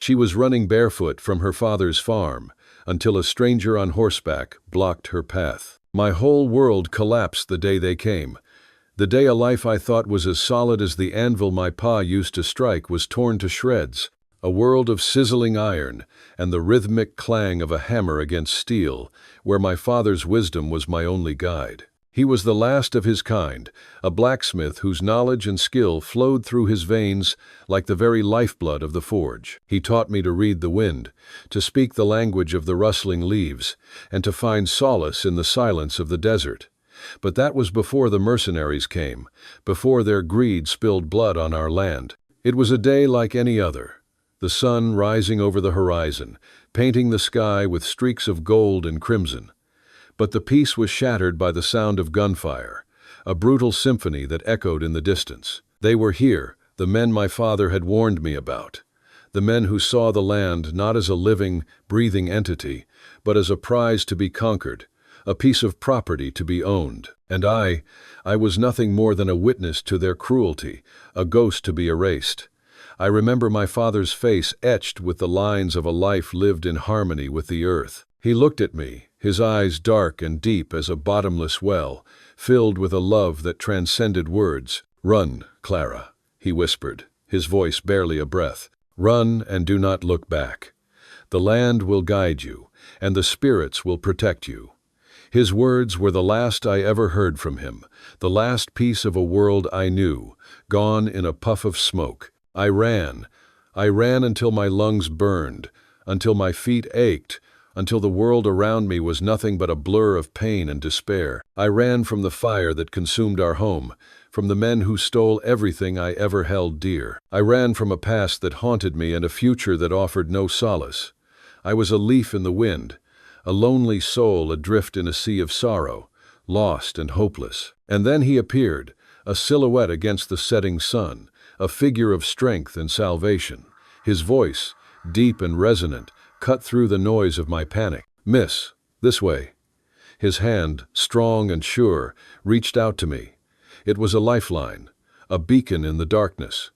She was running barefoot from her father's farm until a stranger on horseback blocked her path. My whole world collapsed the day they came. The day a life I thought was as solid as the anvil my pa used to strike was torn to shreds. A world of sizzling iron and the rhythmic clang of a hammer against steel, where my father's wisdom was my only guide. He was the last of his kind, a blacksmith whose knowledge and skill flowed through his veins like the very lifeblood of the forge. He taught me to read the wind, to speak the language of the rustling leaves, and to find solace in the silence of the desert. But that was before the mercenaries came, before their greed spilled blood on our land. It was a day like any other. The sun rising over the horizon, painting the sky with streaks of gold and crimson. But the peace was shattered by the sound of gunfire, a brutal symphony that echoed in the distance. They were here, the men my father had warned me about. The men who saw the land not as a living, breathing entity, but as a prize to be conquered, a piece of property to be owned. And I was nothing more than a witness to their cruelty, a ghost to be erased. I remember my father's face etched with the lines of a life lived in harmony with the earth. He looked at me, his eyes dark and deep as a bottomless well, filled with a love that transcended words. "Run, Clara," he whispered, his voice barely a breath. "Run and do not look back. The land will guide you, and the spirits will protect you." His words were the last I ever heard from him, the last piece of a world I knew, gone in a puff of smoke. I ran until my lungs burned, until my feet ached, until the world around me was nothing but a blur of pain and despair. I ran from the fire that consumed our home, from the men who stole everything I ever held dear. I ran from a past that haunted me and a future that offered no solace. I was a leaf in the wind, a lonely soul adrift in a sea of sorrow, lost and hopeless. And then he appeared, a silhouette against the setting sun, a figure of strength and salvation. His voice, deep and resonant, cut through the noise of my panic. "Miss, this way." His hand, strong and sure, reached out to me. It was a lifeline, a beacon in the darkness.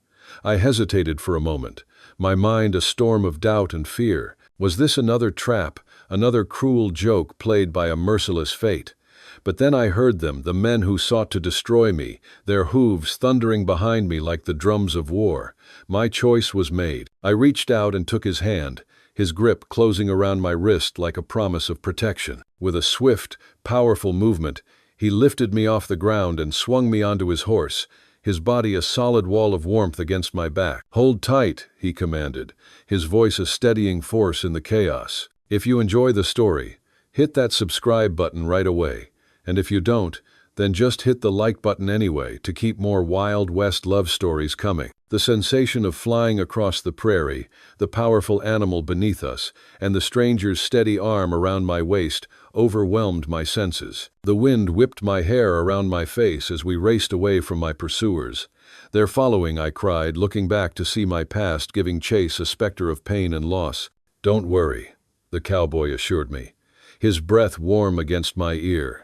I hesitated for a moment, my mind a storm of doubt and fear. Was this another trap, another cruel joke played by a merciless fate? But then I heard them, the men who sought to destroy me, their hooves thundering behind me like the drums of war. My choice was made. I reached out and took his hand, his grip closing around my wrist like a promise of protection. With a swift, powerful movement, he lifted me off the ground and swung me onto his horse, his body a solid wall of warmth against my back. "Hold tight," he commanded, his voice a steadying force in the chaos. If you enjoy the story, hit that subscribe button right away. And if you don't, then just hit the like button anyway to keep more Wild West love stories coming. The sensation of flying across the prairie, the powerful animal beneath us, and the stranger's steady arm around my waist overwhelmed my senses. The wind whipped my hair around my face as we raced away from my pursuers. "They're following," I cried, looking back to see my past giving chase a specter of pain and loss. "Don't worry," the cowboy assured me, his breath warm against my ear.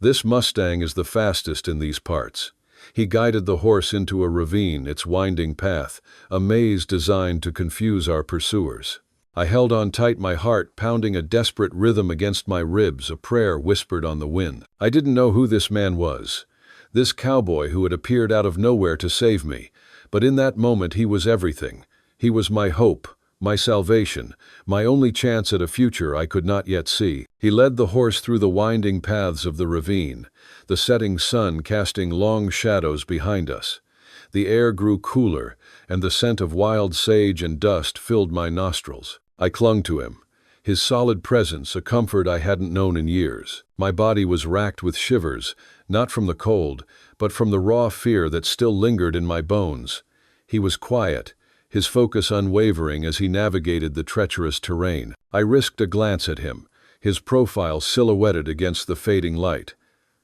"This Mustang is the fastest in these parts." He guided the horse into a ravine, its winding path, a maze designed to confuse our pursuers. I held on tight, my heart pounding a desperate rhythm against my ribs, a prayer whispered on the wind. I didn't know who this man was, this cowboy who had appeared out of nowhere to save me, but in that moment he was everything. He was my hope, my salvation, my only chance at a future I could not yet see. He led the horse through the winding paths of the ravine, the setting sun casting long shadows behind us. The air grew cooler, and the scent of wild sage and dust filled my nostrils. I clung to him, his solid presence a comfort I hadn't known in years. My body was racked with shivers, not from the cold, but from the raw fear that still lingered in my bones. He was quiet, his focus unwavering as he navigated the treacherous terrain. I risked a glance at him, his profile silhouetted against the fading light.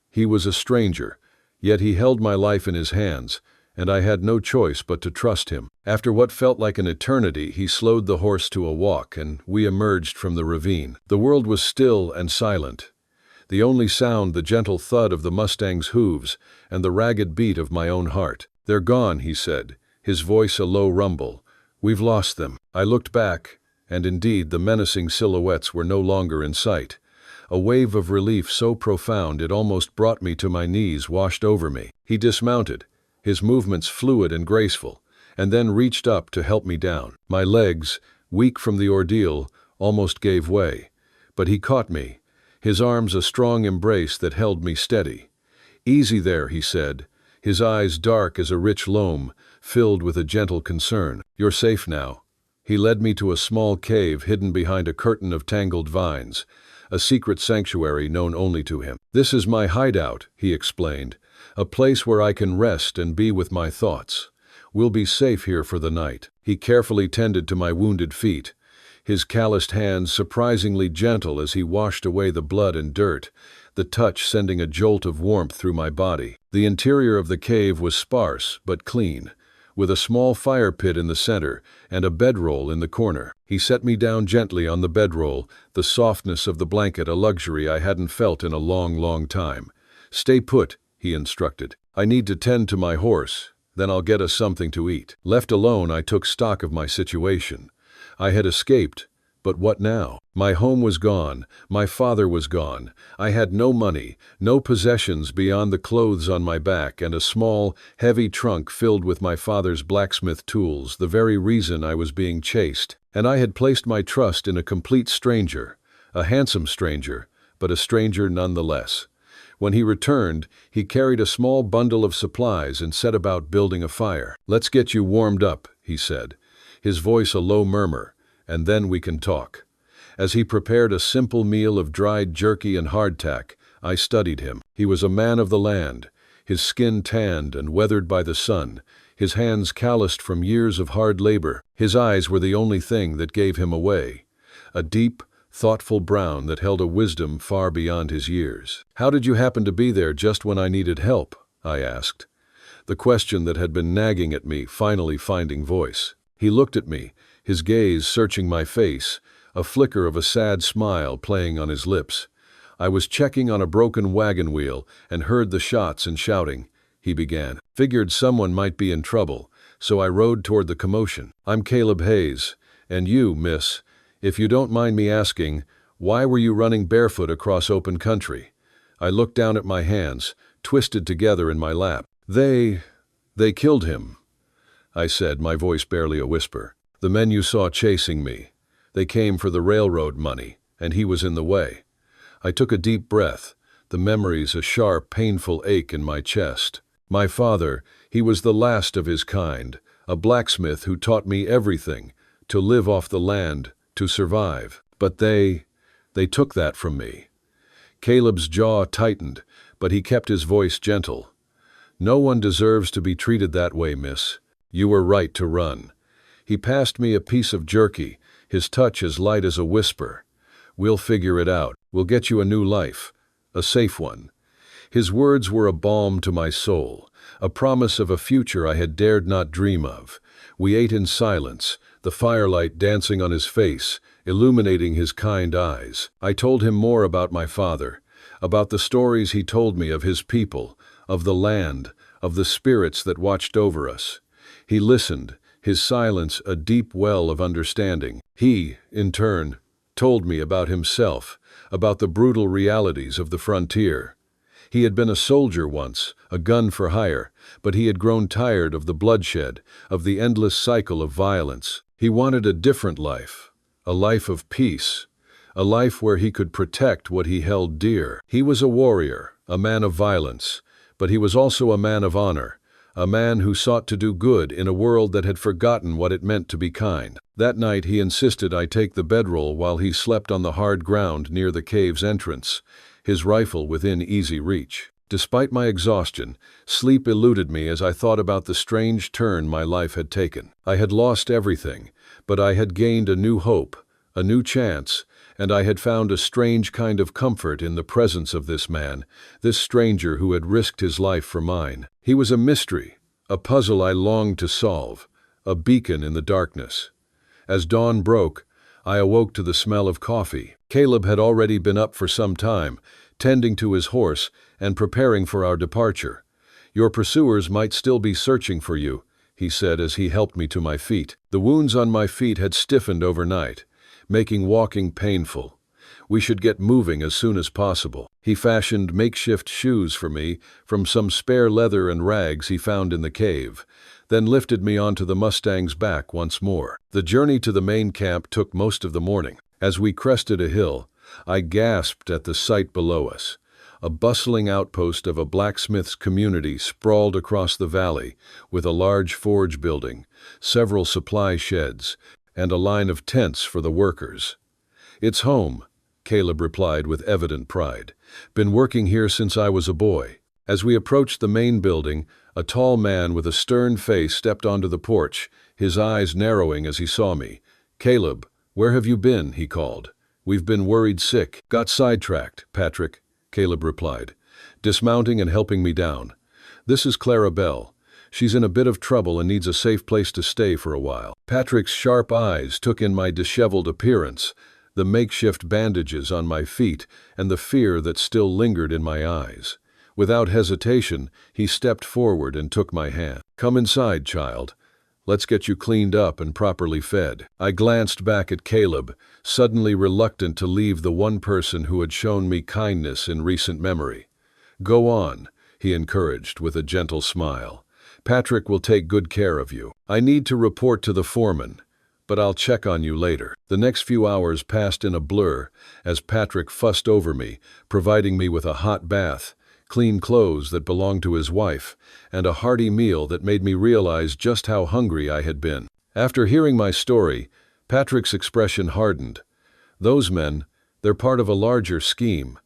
He was a stranger, yet he held my life in his hands, and I had no choice but to trust him. After what felt like an eternity, he slowed the horse to a walk, and we emerged from the ravine. The world was still and silent. The only sound the gentle thud of the Mustang's hooves and the ragged beat of my own heart. "They're gone," he said, his voice a low rumble. We've lost them." I looked back, and indeed the menacing silhouettes were no longer in sight. A wave of relief so profound it almost brought me to my knees washed over me. He dismounted, his movements fluid and graceful, and then reached up to help me down. My legs, weak from the ordeal, almost gave way, but he caught me, his arms a strong embrace that held me steady. "Easy there," he said, his eyes dark as a rich loam, filled with a gentle concern. "You're safe now." He led me to a small cave hidden behind a curtain of tangled vines, a secret sanctuary known only to him. "This is my hideout," he explained, "a place where I can rest and be with my thoughts. We'll be safe here for the night." He carefully tended to my wounded feet, his calloused hands surprisingly gentle as he washed away the blood and dirt, the touch sending a jolt of warmth through my body. The interior of the cave was sparse but clean, with a small fire pit in the center and a bedroll in the corner. He set me down gently on the bedroll, the softness of the blanket a luxury I hadn't felt in a long time. "Stay put," he instructed. "I need to tend to my horse, then I'll get us something to eat." Left alone, I took stock of my situation. I had escaped, but what now? My home was gone, my father was gone. I had no money, no possessions beyond the clothes on my back and a small, heavy trunk filled with my father's blacksmith tools, the very reason I was being chased. And I had placed my trust in a complete stranger, a handsome stranger, but a stranger nonetheless. When he returned, he carried a small bundle of supplies and set about building a fire. "Let's get you warmed up," he said, his voice a low murmur, "and then we can talk." As he prepared a simple meal of dried jerky and hardtack, I studied him. He was a man of the land, his skin tanned and weathered by the sun, his hands calloused from years of hard labor. His eyes were the only thing that gave him away, a deep, thoughtful brown that held a wisdom far beyond his years. "How did you happen to be there just when I needed help?" I asked, the question that had been nagging at me finally finding voice. He looked at me, his gaze searching my face, a flicker of a sad smile playing on his lips. "I was checking on a broken wagon wheel and heard the shots and shouting," he began. "Figured someone might be in trouble, so I rode toward the commotion. I'm Caleb Hayes, and you, miss, if you don't mind me asking, why were you running barefoot across open country?" I looked down at my hands, twisted together in my lap. They killed him," I said, my voice barely a whisper. "The men you saw chasing me. They came for the railroad money, and he was in the way." I took a deep breath, the memories a sharp, painful ache in my chest. "My father, he was the last of his kind, a blacksmith who taught me everything, to live off the land, to survive. But they took that from me." Caleb's jaw tightened, but he kept his voice gentle. "No one deserves to be treated that way, miss. You were right to run." He passed me a piece of jerky, his touch as light as a whisper. "We'll figure it out. We'll get you a new life, a safe one." His words were a balm to my soul, a promise of a future I had dared not dream of. We ate in silence, the firelight dancing on his face, illuminating his kind eyes. I told him more about my father, about the stories he told me of his people, of the land, of the spirits that watched over us. He listened, his silence a deep well of understanding. He, in turn, told me about himself, about the brutal realities of the frontier. He had been a soldier once, a gun for hire, but he had grown tired of the bloodshed, of the endless cycle of violence. He wanted a different life, a life of peace, a life where he could protect what he held dear. He was a warrior, a man of violence, but he was also a man of honor, a man who sought to do good in a world that had forgotten what it meant to be kind. That night he insisted I take the bedroll while he slept on the hard ground near the cave's entrance, his rifle within easy reach. Despite my exhaustion, sleep eluded me as I thought about the strange turn my life had taken. I had lost everything, but I had gained a new hope, a new chance, and I had found a strange kind of comfort in the presence of this man, this stranger who had risked his life for mine. He was a mystery, a puzzle I longed to solve, a beacon in the darkness. As dawn broke, I awoke to the smell of coffee. Caleb had already been up for some time, tending to his horse and preparing for our departure. "Your pursuers might still be searching for you," he said as he helped me to my feet. The wounds on my feet had stiffened overnight, making walking painful. We should get moving as soon as possible. He fashioned makeshift shoes for me from some spare leather and rags he found in the cave, then lifted me onto the Mustang's back once more. The journey to the main camp took most of the morning. As we crested a hill, I gasped at the sight below us. A bustling outpost of a blacksmith's community sprawled across the valley, with a large forge building, several supply sheds, and a line of tents for the workers. "It's home," Caleb replied with evident pride. "Been working here since I was a boy." As we approached the main building, a tall man with a stern face stepped onto the porch, his eyes narrowing as he saw me. "Caleb, where have you been?" he called. "We've been worried sick." "Got sidetracked, Patrick," Caleb replied, dismounting and helping me down. "This is Clara Bell. She's in a bit of trouble and needs a safe place to stay for a while." Patrick's sharp eyes took in my disheveled appearance, the makeshift bandages on my feet, and the fear that still lingered in my eyes. Without hesitation, he stepped forward and took my hand. "Come inside, child. Let's get you cleaned up and properly fed." I glanced back at Caleb, suddenly reluctant to leave the one person who had shown me kindness in recent memory. "Go on," he encouraged with a gentle smile. "Patrick will take good care of you. I need to report to the foreman, but I'll check on you later." The next few hours passed in a blur as Patrick fussed over me, providing me with a hot bath, clean clothes that belonged to his wife, and a hearty meal that made me realize just how hungry I had been. After hearing my story, Patrick's expression hardened. "Those men, they're part of a larger scheme.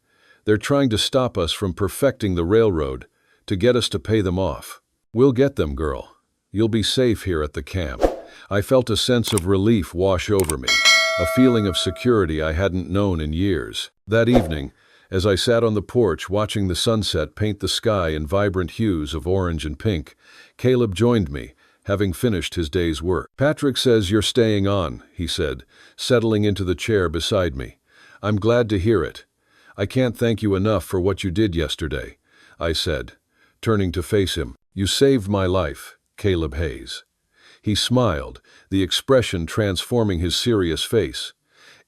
They're trying to stop us from perfecting the railroad, to get us to pay them off. We'll get them, girl. You'll be safe here at the camp." I felt a sense of relief wash over me, a feeling of security I hadn't known in years. That evening, as I sat on the porch watching the sunset paint the sky in vibrant hues of orange and pink, Caleb joined me, having finished his day's work. "Patrick says you're staying on," he said, settling into the chair beside me. "I'm glad to hear it. I can't thank you enough for what you did yesterday," I said, turning to face him. "You saved my life, Caleb Hayes." He smiled, the expression transforming his serious face.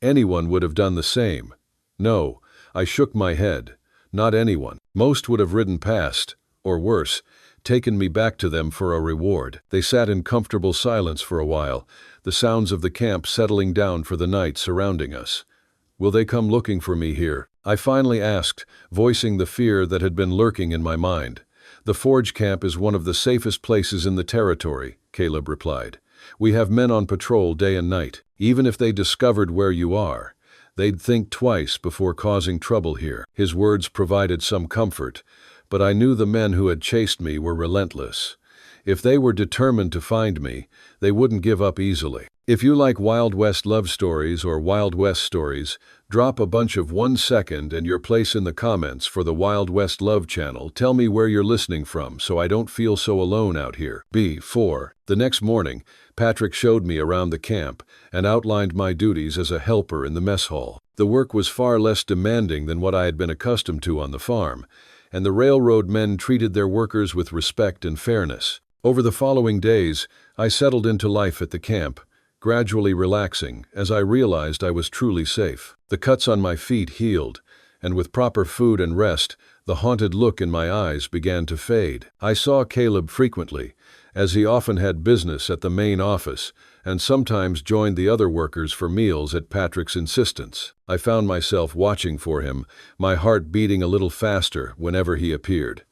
"Anyone would have done the same." "No," I shook my head. "Not anyone. Most would have ridden past, or worse, taken me back to them for a reward." They sat in comfortable silence for a while, the sounds of the camp settling down for the night surrounding us. "Will they come looking for me here?" I finally asked, voicing the fear that had been lurking in my mind. "The forge camp is one of the safest places in the territory," Caleb replied. "We have men on patrol day and night. Even if they discovered where you are, they'd think twice before causing trouble here." His words provided some comfort, but I knew the men who had chased me were relentless. If they were determined to find me, they wouldn't give up easily. If you like Wild West love stories or Wild West stories, drop a bunch of 1 second and your place in the comments for the Wild West Love channel. Tell me where you're listening from so I don't feel so alone out here. B4. The next morning, Patrick showed me around the camp and outlined my duties as a helper in the mess hall. The work was far less demanding than what I had been accustomed to on the farm, and the railroad men treated their workers with respect and fairness. Over the following days, I settled into life at the camp, gradually relaxing as I realized I was truly safe. The cuts on my feet healed, and with proper food and rest, the haunted look in my eyes began to fade. I saw Caleb frequently, as he often had business at the main office, and sometimes joined the other workers for meals at Patrick's insistence. I found myself watching for him, my heart beating a little faster whenever he appeared.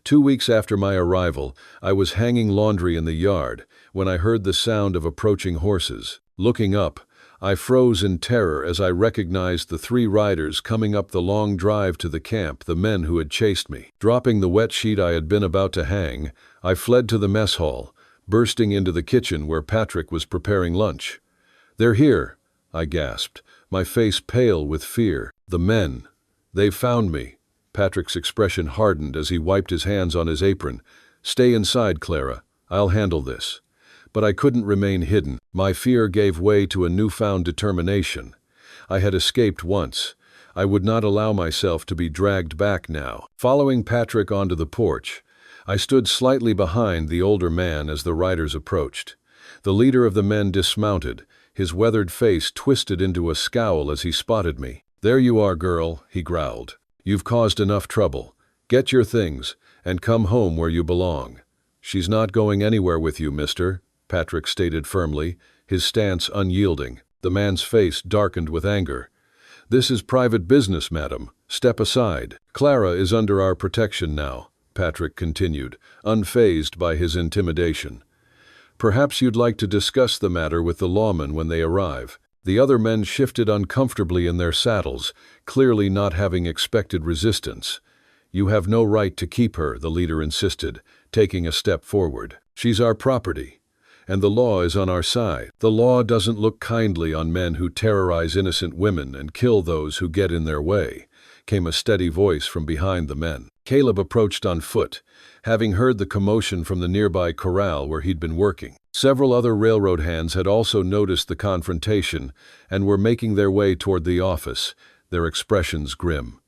2 weeks after my arrival, I was hanging laundry in the yard when I heard the sound of approaching horses. Looking up, I froze in terror as I recognized the 3 riders coming up the long drive to the camp, the men who had chased me. Dropping the wet sheet I had been about to hang, I fled to the mess hall, bursting into the kitchen where Patrick was preparing lunch. "They're here," I gasped, my face pale with fear. "The men. They've found me." Patrick's expression hardened as he wiped his hands on his apron. "Stay inside, Clara. I'll handle this." But I couldn't remain hidden. My fear gave way to a newfound determination. I had escaped once. I would not allow myself to be dragged back now. Following Patrick onto the porch, I stood slightly behind the older man as the riders approached. The leader of the men dismounted, his weathered face twisted into a scowl as he spotted me. "There you are, girl," he growled. "You've caused enough trouble. Get your things, and come home where you belong." "She's not going anywhere with you, mister," Patrick stated firmly, his stance unyielding. The man's face darkened with anger. "This is private business, madam. Step aside." "Clara is under our protection now," Patrick continued, unfazed by his intimidation. "Perhaps you'd like to discuss the matter with the lawmen when they arrive." The other men shifted uncomfortably in their saddles, clearly not having expected resistance. "You have no right to keep her," the leader insisted, taking a step forward. "She's our property, and the law is on our side. The law doesn't look kindly on men who terrorize innocent women and kill those who get in their way," came a steady voice from behind the men. Caleb approached on foot, having heard the commotion from the nearby corral where he'd been working. Several other railroad hands had also noticed the confrontation and were making their way toward the office, their expressions grim.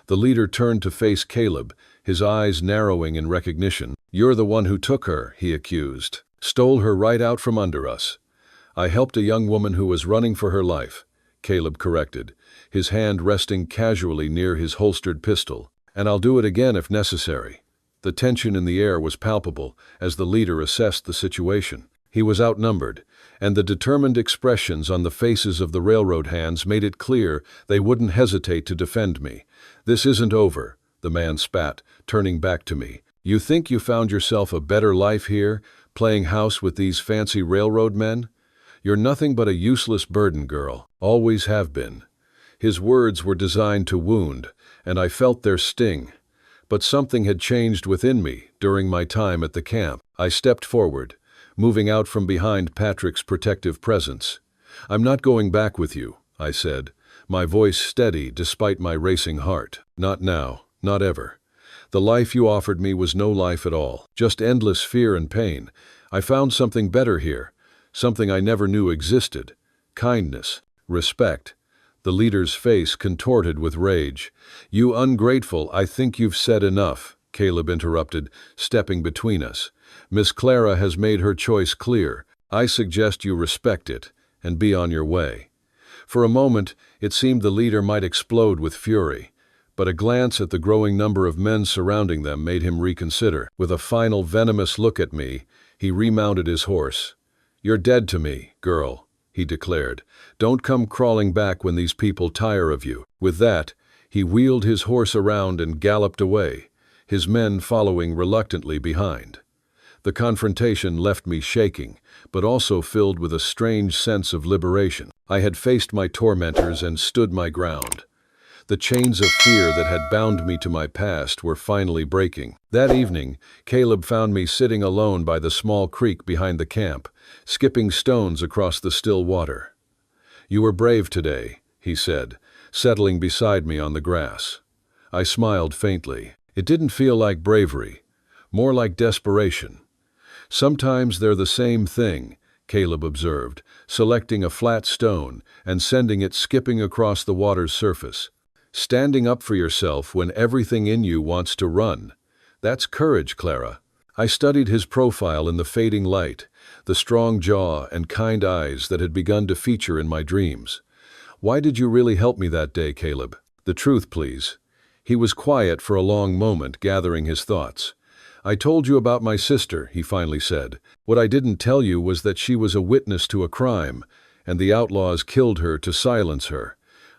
The leader turned to face Caleb, his eyes narrowing in recognition. "You're the one who took her," he accused. "Stole her right out from under us." "I helped a young woman who was running for her life," Caleb corrected, his hand resting casually near his holstered pistol. "And I'll do it again if necessary." The tension in the air was palpable as the leader assessed the situation. He was outnumbered, and the determined expressions on the faces of the railroad hands made it clear they wouldn't hesitate to defend me. "This isn't over," the man spat, turning back to me. "You think you found yourself a better life here, playing house with these fancy railroad men? You're nothing but a useless burden, girl. Always have been." His words were designed to wound, and I felt their sting. But something had changed within me during my time at the camp. I stepped forward, moving out from behind Patrick's protective presence. "I'm not going back with you," I said, my voice steady despite my racing heart. "Not now, not ever. The life you offered me was no life at all, just endless fear and pain. I found something better here, something I never knew existed. Kindness, respect." The leader's face contorted with rage. "You ungrateful, I think you've said enough," Caleb interrupted, stepping between us. "Miss Clara has made her choice clear. I suggest you respect it and be on your way." For a moment, it seemed the leader might explode with fury, but a glance at the growing number of men surrounding them made him reconsider. With a final venomous look at me, he remounted his horse. "You're dead to me, girl," he declared. "Don't come crawling back when these people tire of you." With that, he wheeled his horse around and galloped away, his men following reluctantly behind. The confrontation left me shaking, but also filled with a strange sense of liberation. I had faced my tormentors and stood my ground. The chains of fear that had bound me to my past were finally breaking. That evening, Caleb found me sitting alone by the small creek behind the camp, skipping stones across the still water. "You were brave today," he said, settling beside me on the grass. I smiled faintly. It didn't feel like bravery, more like desperation. "Sometimes they're the same thing," Caleb observed, selecting a flat stone and sending it skipping across the water's surface. "Standing up for yourself when everything in you wants to run. That's courage, Clara." I studied his profile in the fading light, the strong jaw and kind eyes that had begun to feature in my dreams. "Why did you really help me that day, Caleb? The truth, please." He was quiet for a long moment, gathering his thoughts. "I told you about my sister," he finally said. "What I didn't tell you was that she was a witness to a crime, and the outlaws killed her to silence her.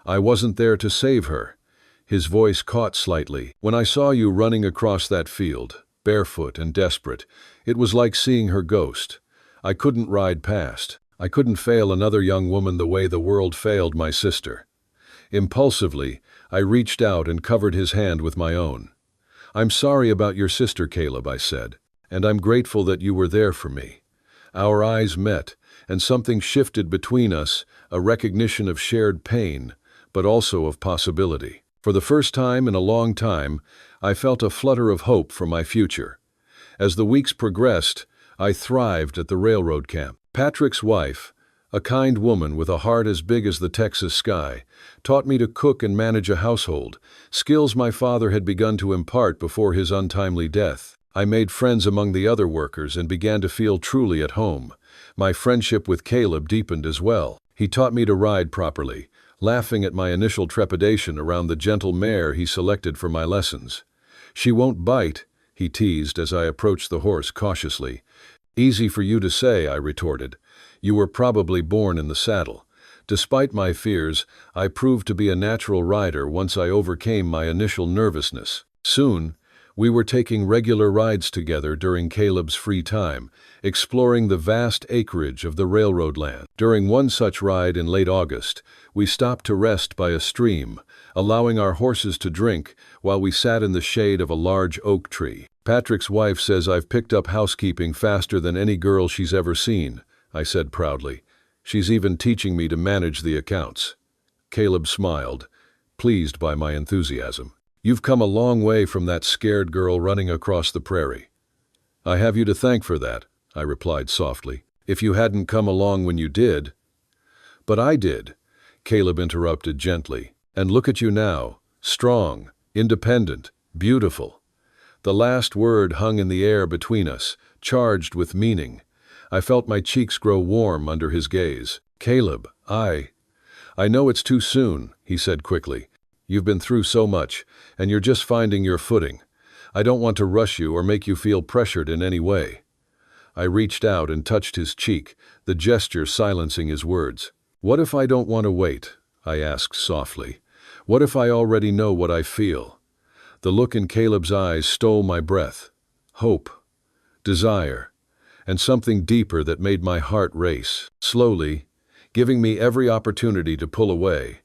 I wasn't there to save her." His voice caught slightly. "When I saw you running across that field, barefoot and desperate, it was like seeing her ghost. I couldn't ride past. I couldn't fail another young woman the way the world failed my sister." Impulsively, I reached out and covered his hand with my own. "I'm sorry about your sister, Caleb," I said, "and I'm grateful that you were there for me." Our eyes met, and something shifted between us, a recognition of shared pain, but also of possibility. For the first time in a long time, I felt a flutter of hope for my future. As the weeks progressed, I thrived at the railroad camp. Patrick's wife, a kind woman with a heart as big as the Texas sky, taught me to cook and manage a household, skills my father had begun to impart before his untimely death. I made friends among the other workers and began to feel truly at home. My friendship with Caleb deepened as well. He taught me to ride properly, laughing at my initial trepidation around the gentle mare he selected for my lessons. "She won't bite," he teased as I approached the horse cautiously. "Easy for you to say," I retorted. "You were probably born in the saddle." Despite my fears, I proved to be a natural rider once I overcame my initial nervousness. Soon, we were taking regular rides together during Caleb's free time, exploring the vast acreage of the railroad land. During one such ride in late August, we stopped to rest by a stream, allowing our horses to drink while we sat in the shade of a large oak tree. "Patrick's wife says I've picked up housekeeping faster than any girl she's ever seen," I said proudly. "She's even teaching me to manage the accounts." Caleb smiled, pleased by my enthusiasm. "You've come a long way from that scared girl running across the prairie." "I have you to thank for that," I replied softly. "If you hadn't come along when you did—" "But I did," Caleb interrupted gently. "And look at you now, strong, independent, beautiful." The last word hung in the air between us, charged with meaning. I felt my cheeks grow warm under his gaze. "Caleb, I know it's too soon," he said quickly. "You've been through so much, and you're just finding your footing. I don't want to rush you or make you feel pressured in any way." I reached out and touched his cheek, the gesture silencing his words. "What if I don't want to wait?" I asked softly. "What if I already know what I feel?" The look in Caleb's eyes stole my breath. Hope, desire, and something deeper that made my heart race. Slowly, giving me every opportunity to pull away,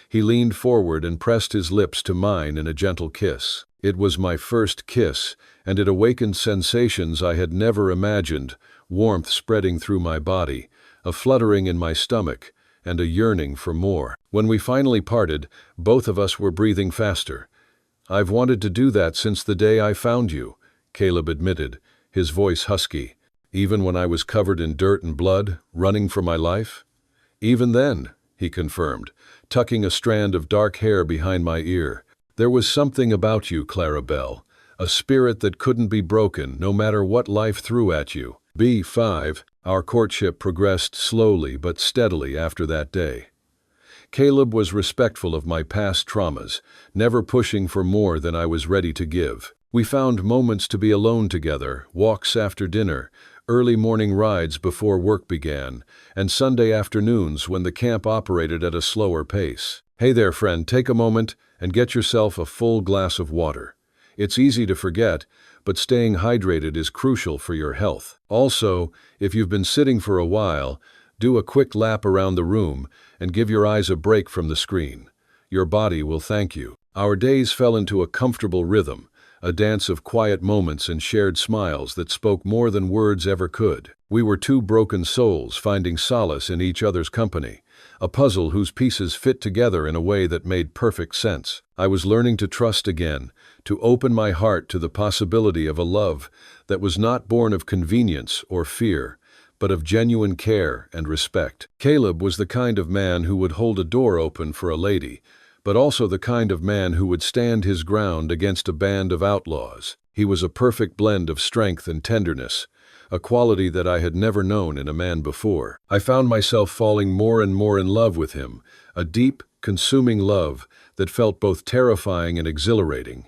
he leaned forward and pressed his lips to mine in a gentle kiss. It was my first kiss, and it awakened sensations I had never imagined, warmth spreading through my body, a fluttering in my stomach, and a yearning for more. When we finally parted, both of us were breathing faster. "I've wanted to do that since the day I found you," Caleb admitted, his voice husky. "Even when I was covered in dirt and blood, running for my life?" "Even then," he confirmed, tucking a strand of dark hair behind my ear. "There was something about you, Clara Belle, a spirit that couldn't be broken no matter what life threw at you." B5. Our courtship progressed slowly but steadily after that day. Caleb was respectful of my past traumas, never pushing for more than I was ready to give. We found moments to be alone together, walks after dinner, early morning rides before work began, and Sunday afternoons when the camp operated at a slower pace. "Hey there, friend, take a moment and get yourself a full glass of water. It's easy to forget, but staying hydrated is crucial for your health. Also, if you've been sitting for a while, do a quick lap around the room and give your eyes a break from the screen. Your body will thank you." Our days fell into a comfortable rhythm, a dance of quiet moments and shared smiles that spoke more than words ever could. We were two broken souls finding solace in each other's company, a puzzle whose pieces fit together in a way that made perfect sense. I was learning to trust again, to open my heart to the possibility of a love that was not born of convenience or fear, but of genuine care and respect. Caleb was the kind of man who would hold a door open for a lady, but also the kind of man who would stand his ground against a band of outlaws. He was a perfect blend of strength and tenderness, a quality that I had never known in a man before. I found myself falling more and more in love with him, a deep, consuming love that felt both terrifying and exhilarating.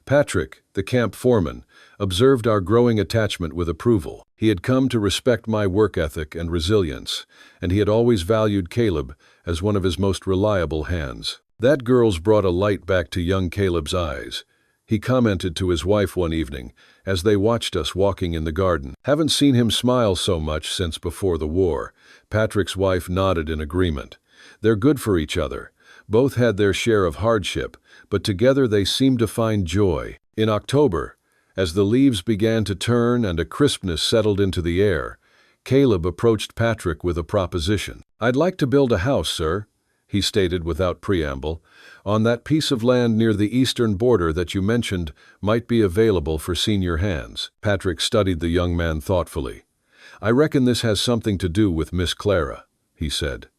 Patrick, the camp foreman, observed our growing attachment with approval. He had come to respect my work ethic and resilience, and he had always valued Caleb as one of his most reliable hands. That girl's brought a light back to young Caleb's eyes, he commented to his wife one evening as they watched us walking in the garden. "Haven't seen him smile so much since before the war." Patrick's wife nodded in agreement. "They're good for each other. Both had their share of hardship, but together they seemed to find joy." In October, as the leaves began to turn and a crispness settled into the air, Caleb approached Patrick with a proposition. "I'd like to build a house, sir," he stated without preamble, "on that piece of land near the eastern border that you mentioned might be available for senior hands." Patrick studied the young man thoughtfully. "I reckon this has something to do with Miss Clara," he said.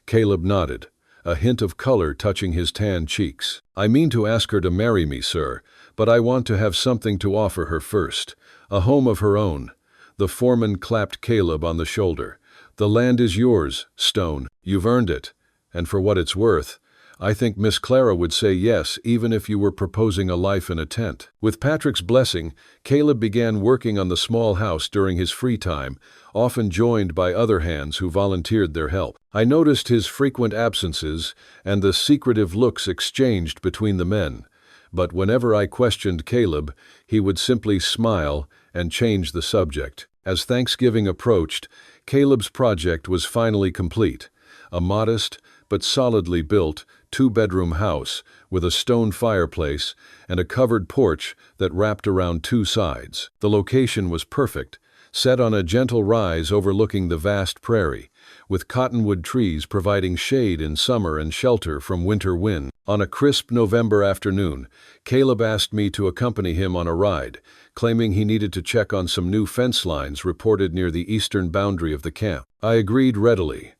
Caleb nodded, a hint of color touching his tan cheeks. "I mean to ask her to marry me, sir, but I want to have something to offer her first. A home of her own." The foreman clapped Caleb on the shoulder. "The land is yours, Stone. You've earned it. And for what it's worth, I think Miss Clara would say yes even if you were proposing a life in a tent." With Patrick's blessing, Caleb began working on the small house during his free time, often joined by other hands who volunteered their help. I noticed his frequent absences and the secretive looks exchanged between the men, but whenever I questioned Caleb, he would simply smile and change the subject. As Thanksgiving approached, Caleb's project was finally complete. A modest but solidly built two-bedroom house with a stone fireplace and a covered porch that wrapped around two sides. The location was perfect, set on a gentle rise overlooking the vast prairie, with cottonwood trees providing shade in summer and shelter from winter wind. On a crisp November afternoon, Caleb asked me to accompany him on a ride, claiming he needed to check on some new fence lines reported near the eastern boundary of the camp. I agreed readily,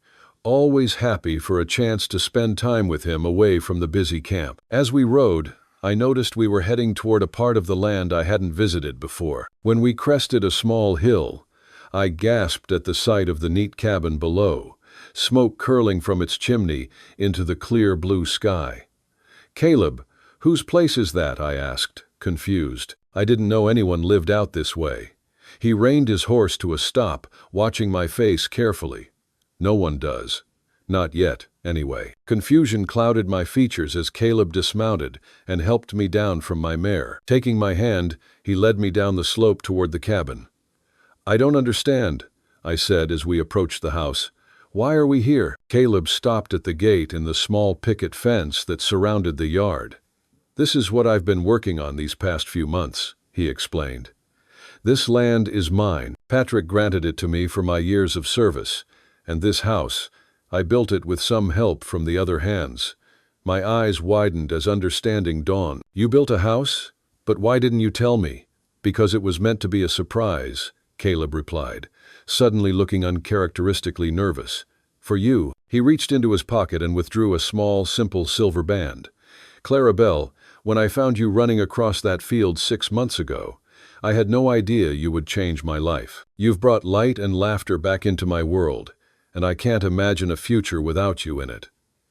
always happy for a chance to spend time with him away from the busy camp. As we rode, I noticed we were heading toward a part of the land I hadn't visited before. When we crested a small hill, I gasped at the sight of the neat cabin below, smoke curling from its chimney into the clear blue sky. "Caleb, whose place is that?" I asked, confused. I didn't know anyone lived out this way. He reined his horse to a stop, watching my face carefully. "No one does. Not yet, anyway." Confusion clouded my features as Caleb dismounted and helped me down from my mare. Taking my hand, he led me down the slope toward the cabin. "I don't understand," I said as we approached the house. "Why are we here?" Caleb stopped at the gate in the small picket fence that surrounded the yard. "This is what I've been working on these past few months," he explained. "This land is mine. Patrick granted it to me for my years of service. And this house, I built it with some help from the other hands." My eyes widened as understanding dawned. "You built a house? But why didn't you tell me?" "Because it was meant to be a surprise," Caleb replied, suddenly looking uncharacteristically nervous. "For you." He reached into his pocket and withdrew a small, simple silver band. "Clarabelle, when I found you running across that field 6 months ago, I had no idea you would change my life. You've brought light and laughter back into my world, and I can't imagine a future without you in it."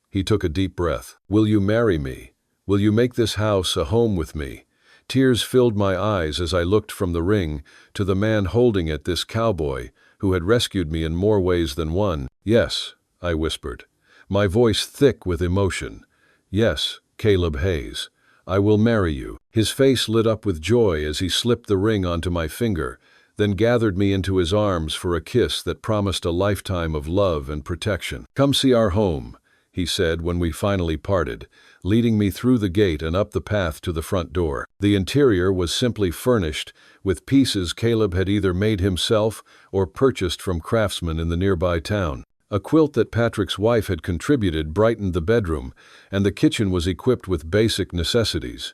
He took a deep breath. "Will you marry me? Will you make this house a home with me?" Tears filled my eyes as I looked from the ring to the man holding it, this cowboy who had rescued me in more ways than one. "Yes," I whispered, my voice thick with emotion. "Yes, Caleb Hayes, I will marry you." His face lit up with joy as he slipped the ring onto my finger, then gathered me into his arms for a kiss that promised a lifetime of love and protection. "Come see our home," he said when we finally parted, leading me through the gate and up the path to the front door. The interior was simply furnished with pieces Caleb had either made himself or purchased from craftsmen in the nearby town. A quilt that Patrick's wife had contributed brightened the bedroom, and the kitchen was equipped with basic necessities.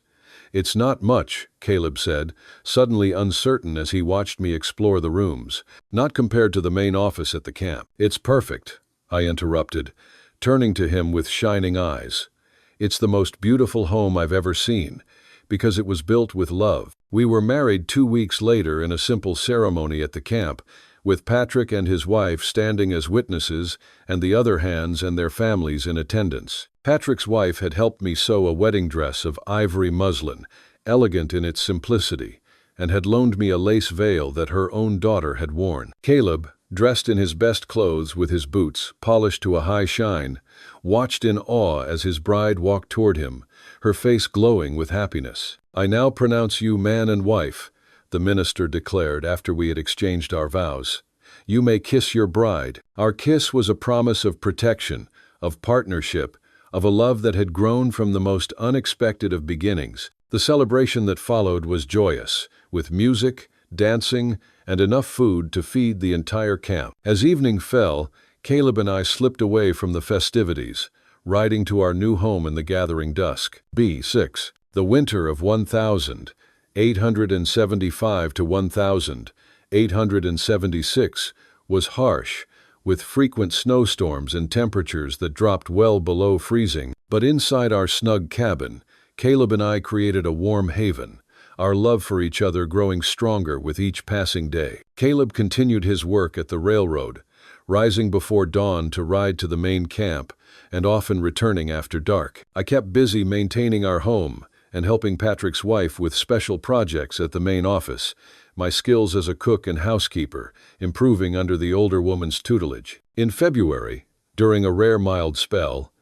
"It's not much," Caleb said, suddenly uncertain as he watched me explore the rooms, "not compared to the main office at the camp." "It's perfect," I interrupted, turning to him with shining eyes. "It's the most beautiful home I've ever seen, because it was built with love." We were married 2 weeks later in a simple ceremony at the camp, with Patrick and his wife standing as witnesses and the other hands and their families in attendance. Patrick's wife had helped me sew a wedding dress of ivory muslin, elegant in its simplicity, and had loaned me a lace veil that her own daughter had worn. Caleb, dressed in his best clothes with his boots polished to a high shine, watched in awe as his bride walked toward him, her face glowing with happiness. "I now pronounce you man and wife," the minister declared after we had exchanged our vows. "You may kiss your bride." Our kiss was a promise of protection, of partnership, of a love that had grown from the most unexpected of beginnings. The celebration that followed was joyous, with music, dancing, and enough food to feed the entire camp. As evening fell, Caleb and I slipped away from the festivities, riding to our new home in the gathering dusk. B6. The winter of 1875 to 1876 was harsh, with frequent snowstorms and temperatures that dropped well below freezing. But inside our snug cabin, Caleb and I created a warm haven, our love for each other growing stronger with each passing day. Caleb continued his work at the railroad, rising before dawn to ride to the main camp, and often returning after dark. I kept busy maintaining our home and helping Patrick's wife with special projects at the main office, my skills as a cook and housekeeper improving under the older woman's tutelage. In February, during a rare mild spell,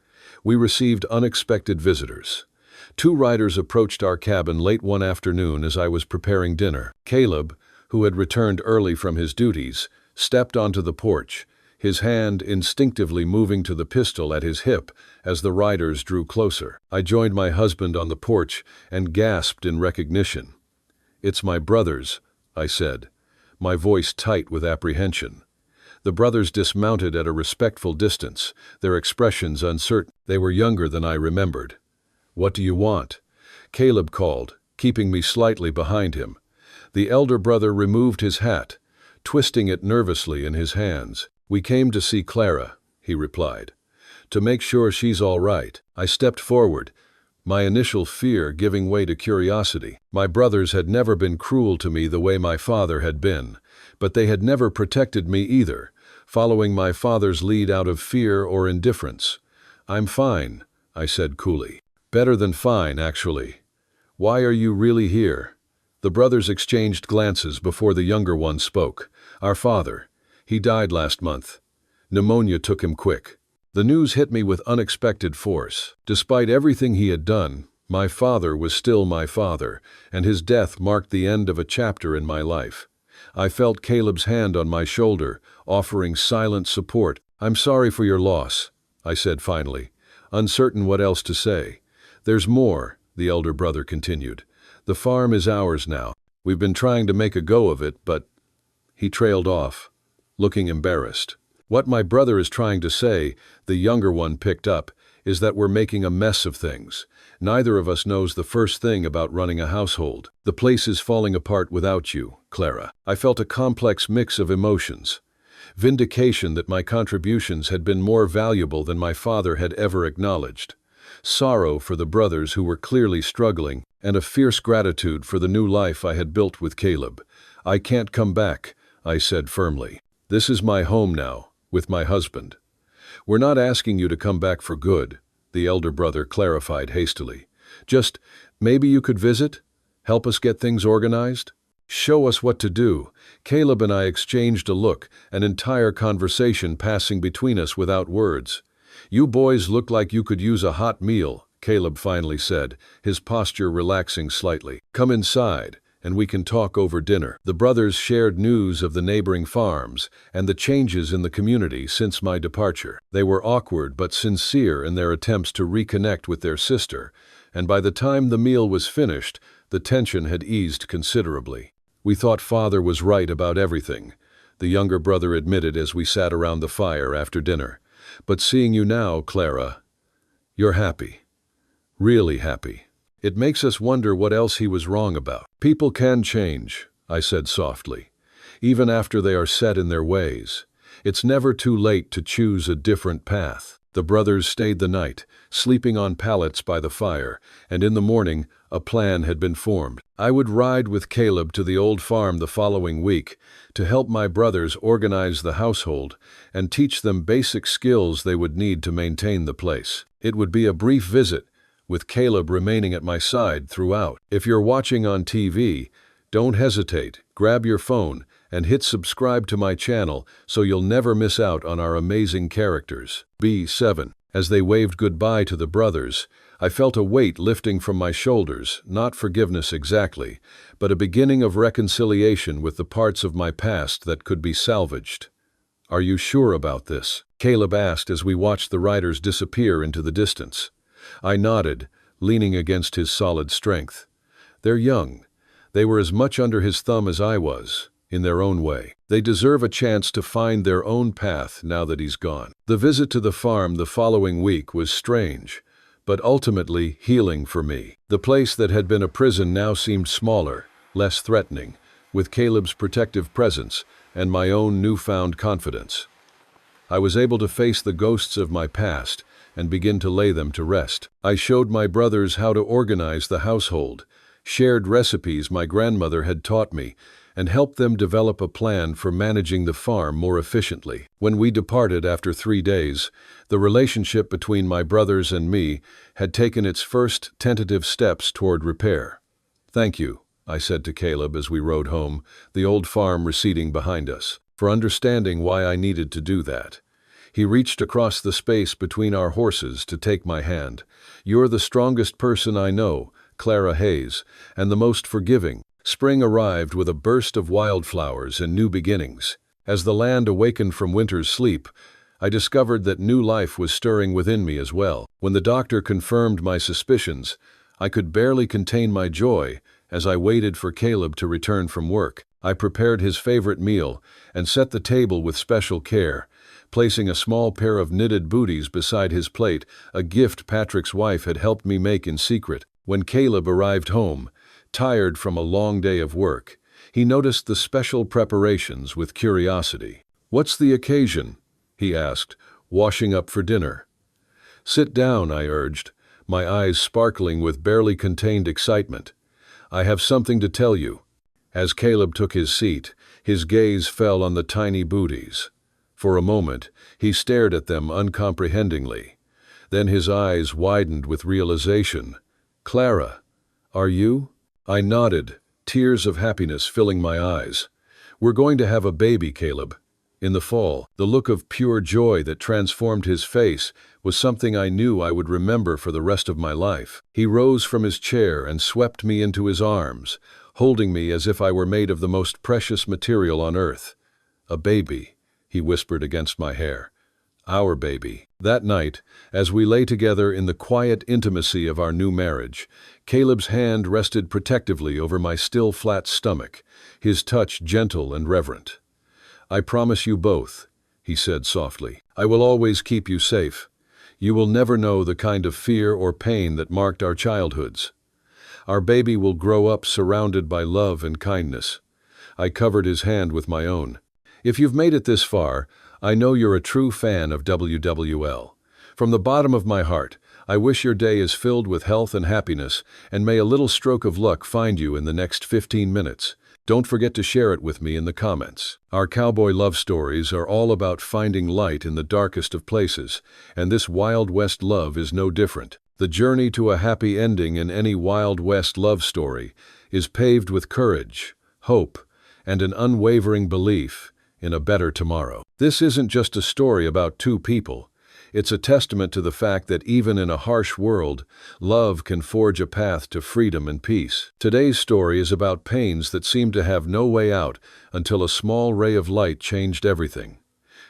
we received unexpected visitors. 2 riders approached our cabin late one afternoon as I was preparing dinner. Caleb, who had returned early from his duties, stepped onto the porch, his hand instinctively moving to the pistol at his hip as the riders drew closer. I joined my husband on the porch and gasped in recognition. "It's my brothers," I said, my voice tight with apprehension. The brothers dismounted at a respectful distance, their expressions uncertain. They were younger than I remembered. "What do you want?" Caleb called, keeping me slightly behind him. The elder brother removed his hat, twisting it nervously in his hands. "We came to see Clara," he replied, "to make sure she's all right." I stepped forward, my initial fear giving way to curiosity. My brothers had never been cruel to me the way my father had been, but they had never protected me either, following my father's lead out of fear or indifference. "I'm fine," I said coolly. "Better than fine, actually. Why are you really here?" The brothers exchanged glances before the younger one spoke. "Our father. He died last month. Pneumonia took him quick." The news hit me with unexpected force. Despite everything he had done, my father was still my father, and his death marked the end of a chapter in my life. I felt Caleb's hand on my shoulder, offering silent support. "I'm sorry for your loss," I said finally, uncertain what else to say. "There's more," the elder brother continued. "The farm is ours now. We've been trying to make a go of it, but—" He trailed off, looking embarrassed. "What my brother is trying to say," the younger one picked up, "is that we're making a mess of things. Neither of us knows the first thing about running a household. The place is falling apart without you, Clara." I felt a complex mix of emotions. Vindication that my contributions had been more valuable than my father had ever acknowledged. Sorrow for the brothers who were clearly struggling, and a fierce gratitude for the new life I had built with Caleb. "I can't come back," I said firmly. "This is my home now, with my husband." "We're not asking you to come back for good," the elder brother clarified hastily. "Just, maybe you could visit? Help us get things organized? Show us what to do." Caleb and I exchanged a look, an entire conversation passing between us without words. "You boys look like you could use a hot meal," Caleb finally said, his posture relaxing slightly. "Come inside, and we can talk over dinner." The brothers shared news of the neighboring farms and the changes in the community since my departure. They were awkward but sincere in their attempts to reconnect with their sister, and by the time the meal was finished, the tension had eased considerably. "We thought Father was right about everything," the younger brother admitted as we sat around the fire after dinner. "But seeing you now, Clara, you're happy. Really happy. It makes us wonder what else he was wrong about." "People can change," I said softly, "even after they are set in their ways. It's never too late to choose a different path." The brothers stayed the night, sleeping on pallets by the fire, and in the morning a plan had been formed. I would ride with Caleb to the old farm the following week to help my brothers organize the household and teach them basic skills they would need to maintain the place. It would be a brief visit, with Caleb remaining at my side throughout. If you're watching on TV, don't hesitate, grab your phone, and hit subscribe to my channel so you'll never miss out on our amazing characters. B7. As they waved goodbye to the brothers, I felt a weight lifting from my shoulders, not forgiveness exactly, but a beginning of reconciliation with the parts of my past that could be salvaged. "Are you sure about this?" Caleb asked as we watched the riders disappear into the distance. I nodded, leaning against his solid strength. "They're young. They were as much under his thumb as I was, in their own way. They deserve a chance to find their own path now that he's gone." The visit to the farm the following week was strange, but ultimately healing for me. The place that had been a prison now seemed smaller, less threatening, with Caleb's protective presence and my own newfound confidence. I was able to face the ghosts of my past and begin to lay them to rest. I showed my brothers how to organize the household, shared recipes my grandmother had taught me, and helped them develop a plan for managing the farm more efficiently. When we departed after 3 days, the relationship between my brothers and me had taken its first tentative steps toward repair. "Thank you," I said to Caleb as we rode home, the old farm receding behind us, "for understanding why I needed to do that." He reached across the space between our horses to take my hand. "You're the strongest person I know, Clara Hayes, and the most forgiving." Spring arrived with a burst of wildflowers and new beginnings. As the land awakened from winter's sleep, I discovered that new life was stirring within me as well. When the doctor confirmed my suspicions, I could barely contain my joy as I waited for Caleb to return from work. I prepared his favorite meal and set the table with special care, placing a small pair of knitted booties beside his plate, a gift Patrick's wife had helped me make in secret. When Caleb arrived home, tired from a long day of work, he noticed the special preparations with curiosity. "What's the occasion?" he asked, washing up for dinner. "Sit down," I urged, my eyes sparkling with barely contained excitement. "I have something to tell you." As Caleb took his seat, his gaze fell on the tiny booties. For a moment, he stared at them uncomprehendingly. Then his eyes widened with realization. "Clara, are you?" I nodded, tears of happiness filling my eyes. "We're going to have a baby, Caleb. In the fall." The look of pure joy that transformed his face was something I knew I would remember for the rest of my life. He rose from his chair and swept me into his arms, holding me as if I were made of the most precious material on earth. "A baby," he whispered against my hair. "Our baby." That night, as we lay together in the quiet intimacy of our new marriage, Caleb's hand rested protectively over my still flat stomach, his touch gentle and reverent. "I promise you both," he said softly, "I will always keep you safe. You will never know the kind of fear or pain that marked our childhoods. Our baby will grow up surrounded by love and kindness." I covered his hand with my own. "If you've made it this far, I know you're a true fan of WWL. From the bottom of my heart, I wish your day is filled with health and happiness, and may a little stroke of luck find you in the next 15 minutes. Don't forget to share it with me in the comments." Our cowboy love stories are all about finding light in the darkest of places, and this Wild West love is no different. The journey to a happy ending in any Wild West love story is paved with courage, hope, and an unwavering belief in a better tomorrow. This isn't just a story about two people. It's a testament to the fact that even in a harsh world, love can forge a path to freedom and peace. Today's story is about pains that seemed to have no way out until a small ray of light changed everything.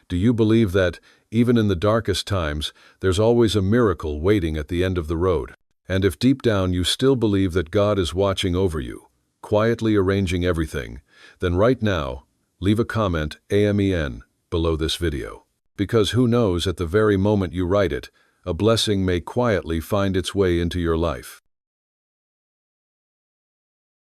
Do you believe that, even in the darkest times, there's always a miracle waiting at the end of the road? And if deep down you still believe that God is watching over you, quietly arranging everything, then right now, leave a comment, AMEN, below this video. Because who knows, at the very moment you write it, a blessing may quietly find its way into your life.